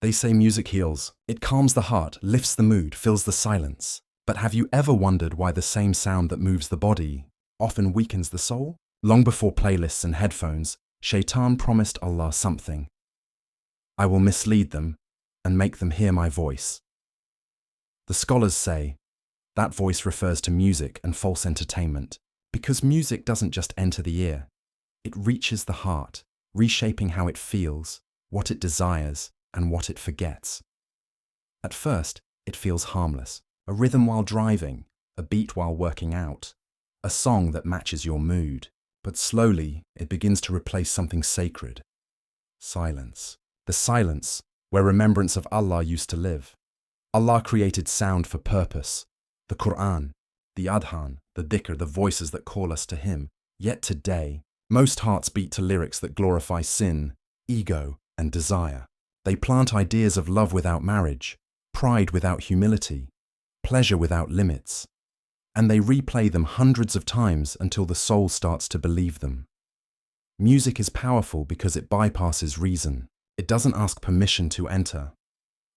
They say music heals. It calms the heart, lifts the mood, fills the silence. But have you ever wondered why the same sound that moves the body often weakens the soul? Long before playlists and headphones, Shaytan promised Allah something. I will mislead them and make them hear my voice. The scholars say that voice refers to music and false entertainment, because music doesn't just enter the ear. It reaches the heart, reshaping how it feels, what it desires, and what it forgets. At first, it feels harmless, a rhythm while driving, a beat while working out, a song that matches your mood. But slowly, it begins to replace something sacred. Silence. The silence where remembrance of Allah used to live. Allah created sound for purpose. The Qur'an, the adhan, the dhikr, the voices that call us to Him. Yet today, most hearts beat to lyrics that glorify sin, ego, and desire. They plant ideas of love without marriage, pride without humility, pleasure without limits. And they replay them hundreds of times until the soul starts to believe them. Music is powerful because it bypasses reason. It doesn't ask permission to enter.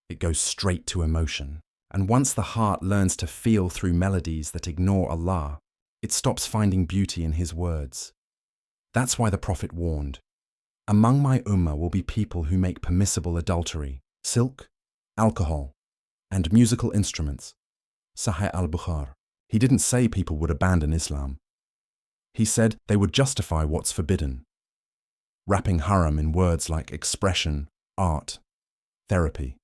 It goes straight to emotion. And once the heart learns to feel through melodies that ignore Allah, it stops finding beauty in His words. That's why the Prophet warned, among my ummah will be people who make permissible adultery, silk, alcohol, and musical instruments. Sahih al-Bukhari. He didn't say people would abandon Islam. He said they would justify what's forbidden, wrapping haram in words like expression, art, therapy.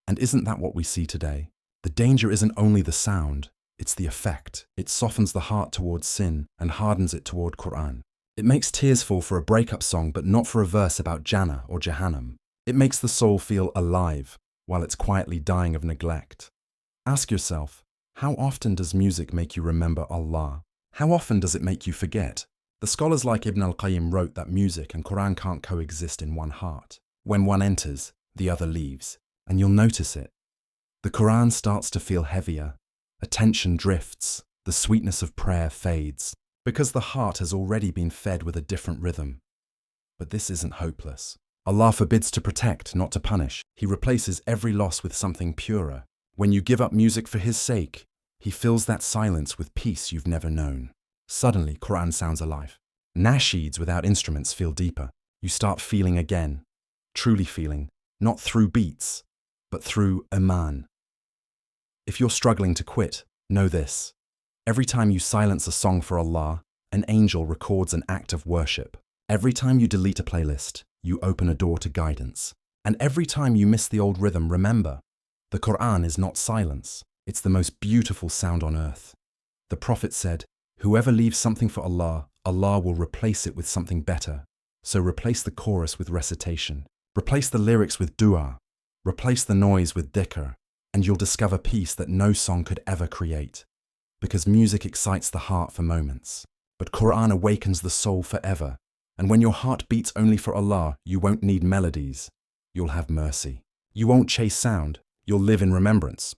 And isn't that what we see today? The danger isn't only the sound, it's the effect. It softens the heart towards sin and hardens it toward Qur'an. It makes tears fall for a breakup song but not for a verse about Jannah or Jahannam. It makes the soul feel alive while it's quietly dying of neglect. Ask yourself, how often does music make you remember Allah? How often does it make you forget? The scholars like Ibn al-Qayyim wrote that music and Qur'an can't coexist in one heart. When one enters, the other leaves, and you'll notice it. The Qur'an starts to feel heavier, attention drifts, the sweetness of prayer fades, because the heart has already been fed with a different rhythm. But this isn't hopeless. Allah forbids to protect, not to punish. He replaces every loss with something purer. When you give up music for His sake, He fills that silence with peace you've never known. Suddenly, Qur'an sounds alive. Nasheeds without instruments feel deeper. You start feeling again, truly feeling, not through beats, but through iman. If you're struggling to quit, know this. Every time you silence a song for Allah, an angel records an act of worship. Every time you delete a playlist, you open a door to guidance. And every time you miss the old rhythm, remember, the Qur'an is not silence. It's the most beautiful sound on earth. The Prophet said, whoever leaves something for Allah, Allah will replace it with something better. So replace the chorus with recitation. Replace the lyrics with dua. Replace the noise with dhikr. And you'll discover peace that no song could ever create. Because music excites the heart for moments, but Qur'an awakens the soul forever. And when your heart beats only for Allah, you won't need melodies. You'll have mercy. You won't chase sound. You'll live in remembrance.